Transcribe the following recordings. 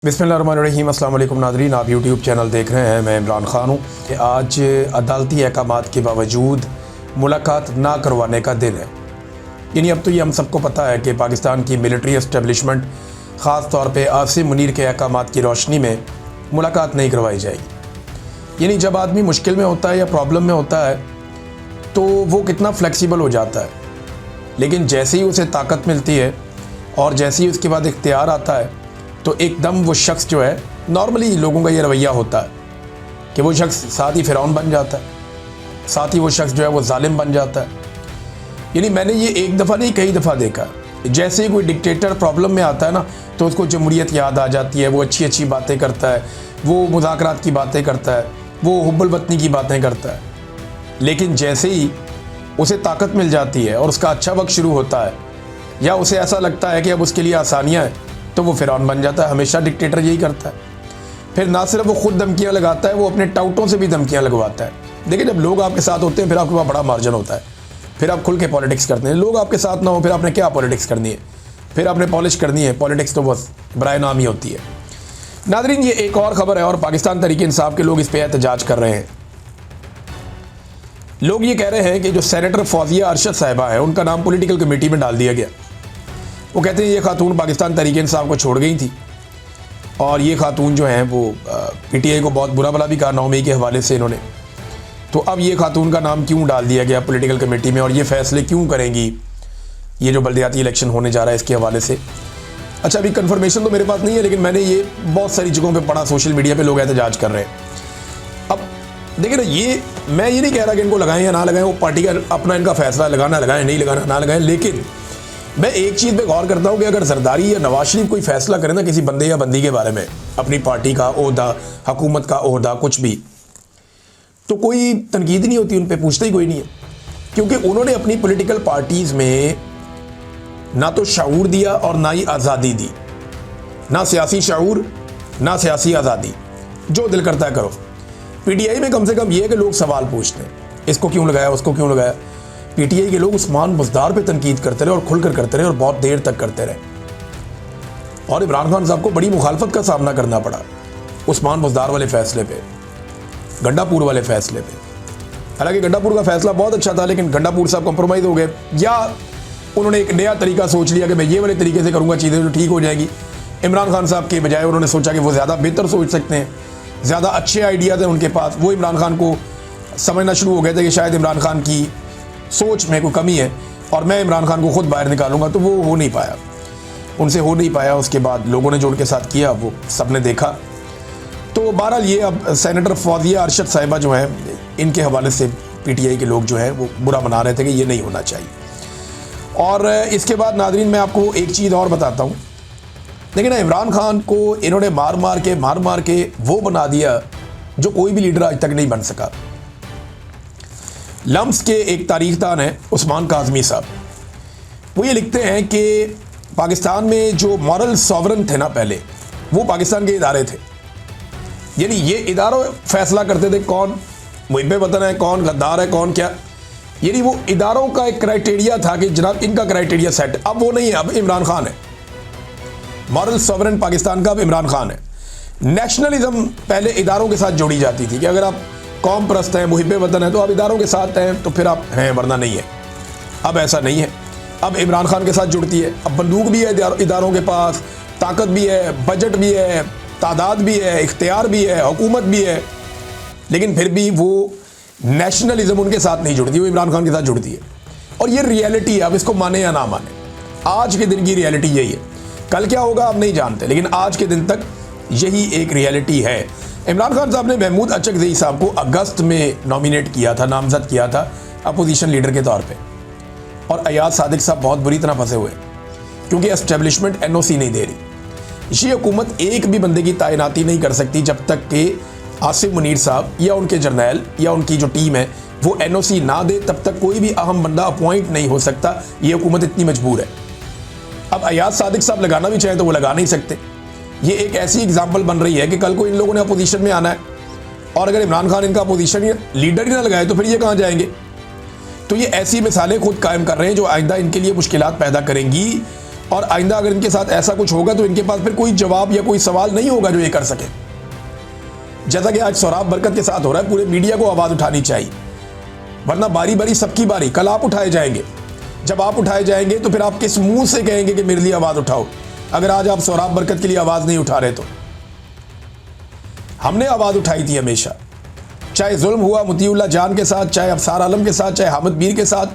बिस्मिल्लाहिर्रहमानिर्रहीम। अस्सलाम वालेकुम नाज़रीन, आप यूट्यूब चैनल देख रहे हैं। मैं इमरान ख़ान हूँ कि आज अदालती अहकामात के बावजूद मुलाकात ना करवाने का दिन है। यानी अब तो ये हम सबको पता है कि पाकिस्तान की मिलिट्री एस्टेब्लिशमेंट ख़ास तौर पे आसिम मुनीर के अहकामात की रोशनी में मुलाकात नहीं करवाई जाएगी। यानी जब आदमी मुश्किल में होता है या प्रॉब्लम में होता है तो वो कितना फ्लेक्सिबल हो जाता है, लेकिन जैसे ही उसे ताकत मिलती है और जैसे ही उसके बाद इख्तियार आता है तो एकदम वो शख्स जो है, नॉर्मली लोगों का ये रवैया होता है कि वो शख्स साथ ही फ़िरौन बन जाता है, साथ ही वो शख्स जो है वो जालिम बन जाता है। यानी मैंने ये एक दफ़ा नहीं कई दफ़ा देखा, जैसे ही कोई डिक्टेटर प्रॉब्लम में आता है ना तो उसको जमहूरियत याद आ जाती है, वो अच्छी अच्छी बातें करता है, वो मुज़ाकरात की बातें करता है, वो हुब्बुल वतनी की बातें करता है। लेकिन जैसे ही उसे ताकत मिल जाती है और उसका अच्छा वक्त शुरू होता है या उसे ऐसा लगता है कि अब उसके लिए आसानियाँ हैं तो वो फ़िरौन बन जाता है। हमेशा डिक्टेटर यही करता है। फिर ना सिर्फ वो खुद धमकियाँ लगाता है, वो अपने टाउटों से भी धमकियाँ लगवाता है। देखिए, जब लोग आपके साथ होते हैं फिर आपके पास बड़ा मार्जिन होता है, फिर आप खुल के पॉलिटिक्स करते हैं। लोग आपके साथ ना हो फिर आपने क्या पॉलिटिक्स करनी है, फिर आपने पॉलिश करनी है। पॉलिटिक्स तो बस बराए नाम ही होती है। नाज़रीन, ये एक और ख़बर है और पाकिस्तान तहरीक इंसाफ के लोग इस पर एहतजाज कर रहे हैं। लोग ये कह रहे हैं कि जो सेनेटर फौजिया अरशद साहिबा है उनका नाम पॉलिटिकल कमेटी में डाल दिया गया। वो कहते हैं ये खातून पाकिस्तान तहरीक इंसाफ को छोड़ गई थी और ये खातून जो हैं वो पीटीआई को बहुत बुरा भला भी कहा 9 मई के हवाले से इन्होंने। तो अब ये खातून का नाम क्यों डाल दिया गया पॉलिटिकल कमेटी में और ये फैसले क्यों करेंगी ये जो बल्दियाती इलेक्शन होने जा रहा है इसके हवाले से। अच्छा, अभी कंफर्मेशन तो मेरे पास नहीं है, लेकिन मैंने ये बहुत सारी जगहों पर पढ़ा, सोशल मीडिया पर लोग एहतजाज कर रहे हैं। अब देखिए ना, ये मैं ये नहीं कह रहा कि इनको लगाएं या ना लगाएं, वो पार्टी का अपना इनका फैसला, लगाना लगाएं, नहीं लगाना ना लगाएं। लेकिन मैं एक चीज़ पे गौर करता हूँ कि अगर जरदारी या नवाज शरीफ कोई फैसला करें ना किसी बंदे या बंदी के बारे में, अपनी पार्टी का ओहदा, हुकूमत का ओहदा, कुछ भी, तो कोई तनकीद नहीं होती, उन पर पूछता ही कोई नहीं है, क्योंकि उन्होंने अपनी पॉलिटिकल पार्टीज़ में ना तो शऊर दिया और ना ही आज़ादी दी। ना सियासी शऊर, ना सियासी आज़ादी, जो दिल करता है करो। पीटीआई में कम से कम ये है कि लोग सवाल पूछते हैं, इसको क्यों लगाया, उसको क्यों लगाया। पीटीआई के लोग उस्मान बुज़दार पे तनकीद करते रहे और खुलकर करते रहे और बहुत देर तक करते रहे, और इमरान खान साहब को बड़ी मुखालफत का सामना करना पड़ा उस्मान बुज़दार वाले फैसले पे, गंडापुर वाले फैसले पे। हालांकि गंडापुर का फैसला बहुत अच्छा था, लेकिन गंडापुर साहब कॉम्प्रोमाइज़ हो गए, या उन्होंने एक नया तरीका सोच लिया कि मैं ये वाले तरीके से करूँगा चीज़ें तो ठीक हो जाएगी। इमरान खान साहब के बजाय उन्होंने सोचा कि वो ज़्यादा बेहतर सोच सकते हैं, ज़्यादा अच्छे आइडियाज़ हैं उनके पास। वो इमरान खान को समझना शुरू हो गए थे कि शायद इमरान खान की सोच में कोई कमी है और मैं इमरान खान को खुद बाहर निकालूंगा, तो वो हो नहीं पाया, उनसे हो नहीं पाया। उसके बाद लोगों ने जो उनके साथ किया वो सब ने देखा। तो बहरहाल ये अब सेनेटर फौजिया अरशद साहिबा जो हैं, इनके हवाले से पीटीआई के लोग जो हैं वो बुरा मना रहे थे कि ये नहीं होना चाहिए। और इसके बाद नाज़रीन मैं आपको एक चीज़ और बताता हूँ। लेकिन इमरान खान को इन्होंने मार मार के वो बना दिया जो कोई भी लीडर आज तक नहीं बन सका। लम्स के एक तारीखदान हैं उस्मान काज़मी साहब, वो ये लिखते हैं कि पाकिस्तान में जो मॉरल सॉवरन थे ना पहले, वो पाकिस्तान के इदारे थे। यानी ये इदारों फैसला करते थे कौन मुहिब वतन है, कौन गद्दार है, कौन क्या। यानी वो इदारों का एक क्राइटेरिया था कि जनाब इनका क्राइटेरिया सेट। अब वो नहीं है, अब इमरान खान है मॉरल सॉवरन पाकिस्तान का, अब इमरान खान है। नेशनलिज्म पहले इदारों के साथ जोड़ी जाती थी कि अगर आप कौम परस्त हैं, मुहिब वतन है तो आप इदारों के साथ हैं तो फिर आप हैं, वरना नहीं है। अब ऐसा नहीं है, अब इमरान खान के साथ जुड़ती है। अब बंदूक भी है इदारों के पास, ताकत भी है, बजट भी है, तादाद भी है, इख्तियार भी है, हुकूमत भी है, लेकिन फिर भी वो नेशनलिज्म उनके साथ नहीं जुड़ती, वो इमरान खान के साथ जुड़ती है। और ये रियलिटी है, अब इसको माने या ना माने, आज के दिन की रियलिटी यही है। कल क्या होगा आप नहीं जानते, लेकिन आज के दिन तक यही एक रियलिटी है। इमरान खान साहब ने महमूद अचकज़ई साहब को अगस्त में नॉमिनेट किया था, नामजद किया था अपोजिशन लीडर के तौर पे, और अयाज सादिक साहब बहुत बुरी तरह फंसे हुए क्योंकि एस्टेब्लिशमेंट एनओसी नहीं दे रही। ये हुकूमत एक भी बंदे की तैनाती नहीं कर सकती जब तक कि आसिम मुनीर साहब या उनके जर्नैल या उनकी जो टीम है वो एनओसी ना दे, तब तक कोई भी अहम बंदा अपॉइंट नहीं हो सकता। ये हुकूमत इतनी मजबूर है। अब अयाज सादिक साहब लगाना भी चाहें तो वो लगा नहीं सकते। ये एक ऐसी एग्जाम्पल बन रही है कि कल को इन लोगों ने अपोजिशन में आना है और अगर इमरान खान इनका अपोजिशन लीडर ही ना लगाए तो फिर ये कहाँ जाएंगे। तो ये ऐसी मिसालें खुद कायम कर रहे हैं जो आइंदा इनके लिए मुश्किलात पैदा करेंगी और आइंदा अगर इनके साथ ऐसा कुछ होगा तो इनके पास फिर कोई जवाब या कोई सवाल नहीं होगा जो ये कर सके। जैसा कि आज सोहराब बरकत के साथ हो रहा है, पूरे मीडिया को आवाज़ उठानी चाहिए, वरना बारी बारी सबकी बारी, कल आप उठाए जाएंगे। जब आप उठाए जाएंगे तो फिर आप किस मुंह से कहेंगे कि मेरे लिए आवाज़ उठाओ, अगर आज आप सोहराब बरकत के लिए आवाज़ नहीं उठा रहे तो। हमने आवाज़ उठाई थी हमेशा, चाहे जुल्म हुआ मुतीउल्लाह जान के साथ, चाहे अफसार आलम के साथ, चाहे हामिद मीर के साथ,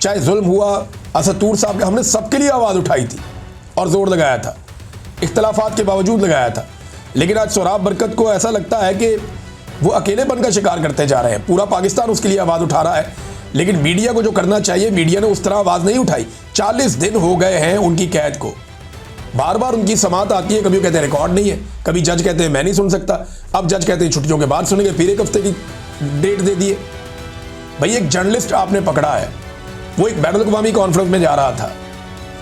चाहे जुल्म हुआ असद तूर साहब के, हमने सबके लिए आवाज़ उठाई थी और ज़ोर लगाया था, इख्तलाफात के बावजूद लगाया था। लेकिन आज सोहराब बरकत को ऐसा लगता है कि वो अकेलेपन का शिकार करते जा रहे हैं, पूरा पाकिस्तान उसके लिए आवाज़ उठा रहा है, लेकिन मीडिया को जो करना चाहिए, मीडिया ने उस तरह आवाज़ नहीं उठाई। 40 दिन हो गए हैं उनकी कैद को, बार बार उनकी समात आती है, कभी वो कहते हैं रिकॉर्ड नहीं है, कभी जज कहते हैं मैं नहीं सुन सकता, अब जज कहते हैं छुट्टियों के बाद सुनेंगे, फिर एक हफ्ते की डेट दे दिए। भाई एक जर्नलिस्ट आपने पकड़ा है, वो एक बैनुल अक़वामी कॉन्फ्रेंस में जा रहा था,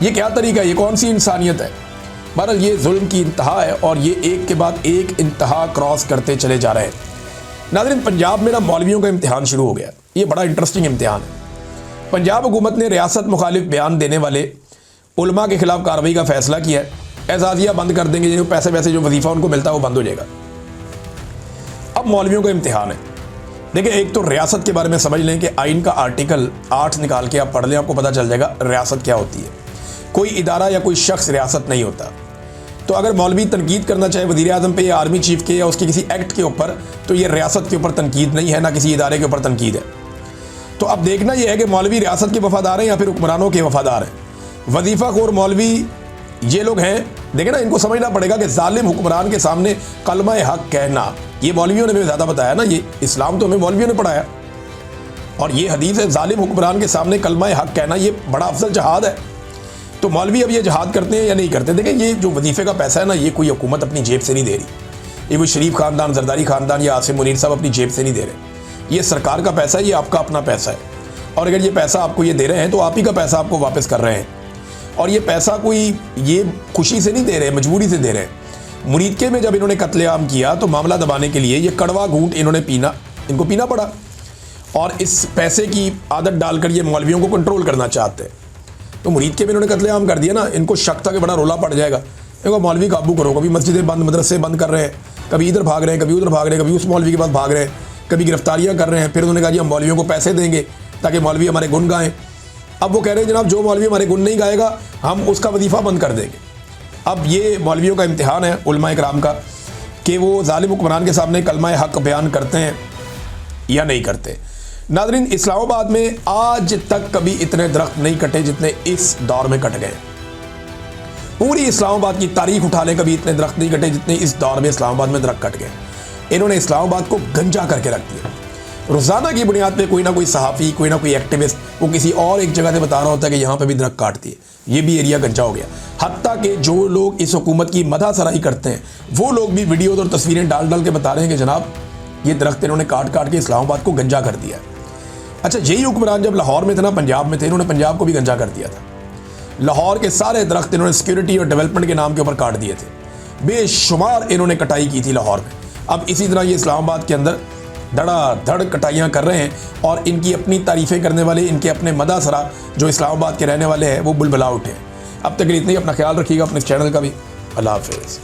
ये क्या तरीका है, ये कौन सी इंसानियत है। बहरहाल ये जुल्म की इंतहा है और ये एक के बाद एक इंतहा क्रॉस करते चले जा रहे हैं। नाज़रीन, पंजाब में ना मौलवियों का इम्तिहान शुरू हो गया, ये बड़ा इंटरेस्टिंग इम्तिहान है। पंजाब हुकूमत ने रियासत मुखालिफ बयान देने वाले उलमा के खिलाफ कार्रवाई का फैसला किया है, एजाज़िया बंद कर देंगे, जो पैसे वैसे जो वजीफ़ा उनको मिलता है वो बंद हो जाएगा। अब मौलवियों का इम्तिहान है। देखिए, एक तो रियासत के बारे में समझ लें कि आइन का आर्टिकल 8 निकाल के आप पढ़ लें, आपको पता चल जाएगा रियासत क्या होती है। कोई इदारा या कोई शख्स रियासत नहीं होता। तो अगर मौलवी तनकीद करना चाहे वज़ीर आज़म पे या आर्मी चीफ के या उसके किसी एक्ट के ऊपर, तो ये रियासत के ऊपर तनकीद नहीं है, ना किसी इदारे के ऊपर तनकीद है। तो अब देखना यह है कि मौलवी रियासत के वफादार हैं या फिर हुक्मरानों के वफादार हैं। वजीफ़ा खोर मौलवी ये लोग हैं, देखें ना, इनको समझना पड़ेगा कि जालिम हुक्मरान के सामने कलमा हक कहना, ये मौलवियों ने हमें ज़्यादा बताया ना, ये इस्लाम तो हमें मौलवियों ने पढ़ाया, और ये हदीस है, जालिम हुक्मरान के सामने कलमा हक कहना ये बड़ा अफजल जहाद है। तो मौलवी अब ये जहाद करते हैं या नहीं करते। देखें, ये जो वजीफ़े का पैसा है ना, ये कोई हुकूमत अपनी जेब से नहीं दे रही, ये कोई शरीफ ख़ानदान, जरदारी ख़ानदान या आसिम मुनीर साहब अपनी जेब से नहीं दे रहे। ये सरकार का पैसा है, ये आपका अपना पैसा है, और अगर ये पैसा आपको ये दे रहे हैं तो आप ही का पैसा आपको वापस कर रहे हैं। और ये पैसा कोई ये खुशी से नहीं दे रहे, मजबूरी से दे रहे हैं। मुरीदके में जब इन्होंने कत्लेआम किया तो मामला दबाने के लिए ये कड़वा घूंट इनको पीना पड़ा, और इस पैसे की आदत डालकर ये मौलवियों को कंट्रोल करना चाहते हैं। तो मुरीदके में इन्होंने कत्लेआम कर दिया ना, इनको शक था कि बड़ा रोला पड़ जाएगा, इनको मौलवी काबू करो। कभी मस्जिदें बंद, मदरसे बंद कर रहे हैं, कभी इधर भाग रहे हैं, कभी उधर भाग रहे हैं, कभी उस मौलवी के पास भाग रहे हैं, कभी गिरफ्तारियाँ कर रहे हैं। फिर उन्होंने कहा जी हम मौलवियों को पैसे देंगे ताकि मौलवी हमारे गुन गाएं। अब वो कह रहे हैं जनाब जो मौलवी हमारे गुन नहीं गाएगा हम उसका वजीफ़ा बंद कर देंगे। अब ये मौलवियों का इम्तिहान है उलमा इकराम का कि वो जालिम हुक्मरान के सामने कलमा हक बयान करते हैं या नहीं करते। नाज़रीन, इस्लामाबाद में आज तक कभी इतने दरख्त नहीं कटे जितने इस दौर में कट गए। पूरी इस्लामाबाद की तारीख उठा लें, कभी इतने दरख्त नहीं कटे जितने इस दौर में इस्लामाबाद में दरख्त कट गए। इन्होंने इस्लामाबाद को गंजा करके रख दिया। रोज़ाना की बुनियाद पे कोई ना कोई सहाफ़ी, कोई ना कोई एक्टिविस्ट वो किसी और एक जगह से बता रहा होता है कि यहाँ पे भी दरख्त काट दिए, ये भी एरिया गंजा हो गया। हत्ता कि जो लोग इस हुकूमत की मदह सराही करते हैं वो लोग भी वीडियोज़ और तस्वीरें डाल डाल के बता रहे हैं कि जनाब ये दरख्त इन्होंने काट काट के इस्लामाबाद को गंजा कर दिया है। अच्छा, यही हुक्मरान जब लाहौर में थे ना, पंजाब में थे, इन्होंने पंजाब को भी गंजा कर दिया था। लाहौर के सारे दरख्त इन्होंने सिक्योरिटी और डेवलपमेंट के नाम के ऊपर काट दिए थे, बेशुमार इन्होंने कटाई की थी लाहौर में। अब इसी तरह ये इस्लामाबाद के अंदर धड़ाधड़ कटाइयाँ कर रहे हैं, और इनकी अपनी तारीफ़ें करने वाले, इनके अपने मदा सरा जो इस्लामाबाद के रहने वाले हैं वो बुलबुला उठे। अब तक इतनी, अपना ख्याल रखिएगा, अपने चैनल का भी। अल्लाह हाफ़िज़।